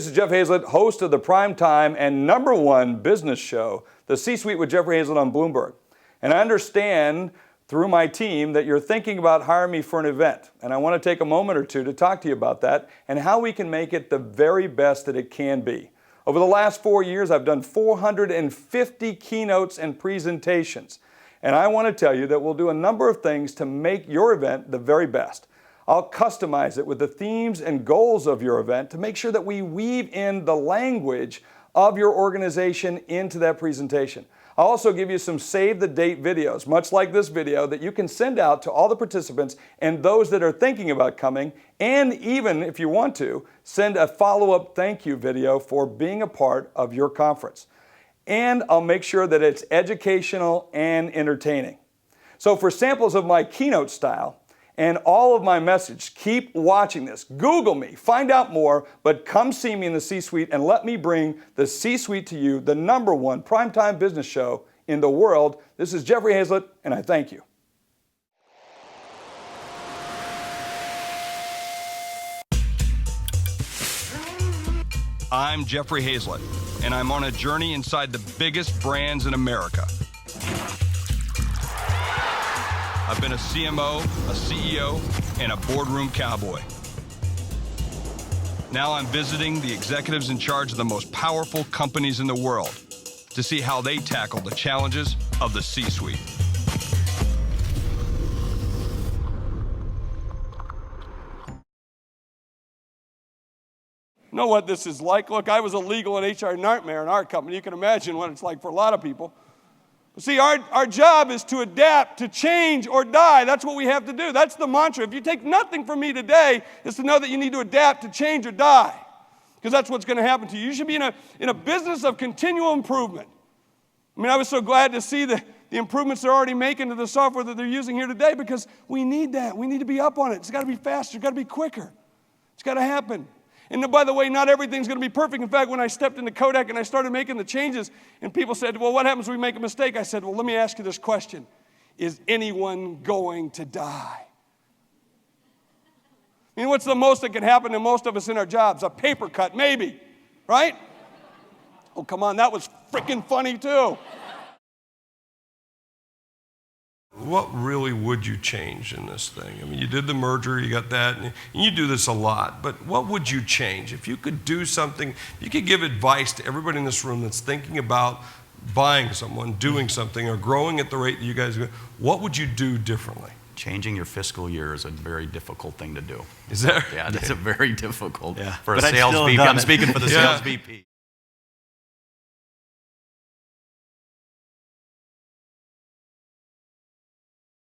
This is Jeff Hayzlett, host of the Primetime and #1 business show, The C-Suite with Jeffrey Hayzlett on Bloomberg. And I understand through my team that you're thinking about hiring me for an event. And I want to take a moment or two to talk to you about that and how we can make it the very best that it can be. Over the last 4 years, I've done 450 keynotes and presentations. And I want to tell you that we'll do a number of things to make your event the very best. I'll customize it with the themes and goals of your event to make sure that we weave in the language of your organization into that presentation. I'll also give you some save the date videos, much like this video, that you can send out to all the participants and those that are thinking about coming, and even, if you want to, send a follow-up thank you video for being a part of your conference. And I'll make sure that it's educational and entertaining. So for samples of my keynote style and all of my message, keep watching this. Google me, find out more, but come see me in the C-Suite and let me bring the C-Suite to you, the #1 primetime business show in the world. This is Jeffrey Hayzlett, and I thank you. I'm Jeffrey Hayzlett, and I'm on a journey inside the biggest brands in America. I've been a CMO, a CEO, and a boardroom cowboy. Now I'm visiting the executives in charge of the most powerful companies in the world to see how they tackle the challenges of the C-Suite. You know what this is like? Look, I was a legal and HR nightmare in our company. You can imagine what it's like for a lot of people. See, our job is to adapt, to change, or die. That's what we have to do. That's the mantra. If you take nothing from me today, is to know that you need to adapt, to change, or die. Because that's what's going to happen to you. You should be in a business of continual improvement. I mean, I was so glad to see the improvements they're already making to the software that they're using here today, because we need that. We need to be up on it. It's got to be faster. It's got to be quicker. It's got to happen. And by the way, not everything's going to be perfect. In fact, when I stepped into Kodak and I started making the changes, and people said, well, what happens when we make a mistake? I said, well, let me ask you this question. Is anyone going to die? I mean, what's the most that can happen to most of us in our jobs? A paper cut, maybe, right? Oh, come on, that was freaking funny too. What really would you change in this thing? I mean, you did the merger, you got that, and you do this a lot, but what would you change? If you could do something, you could give advice to everybody in this room that's thinking about buying someone, doing something, or growing at the rate that you guys do, what would you do differently? Changing your fiscal year is a very difficult thing to do. Is that? Yeah, that's a very difficult Yeah. for a sales VP. I'm speaking for the sales VP.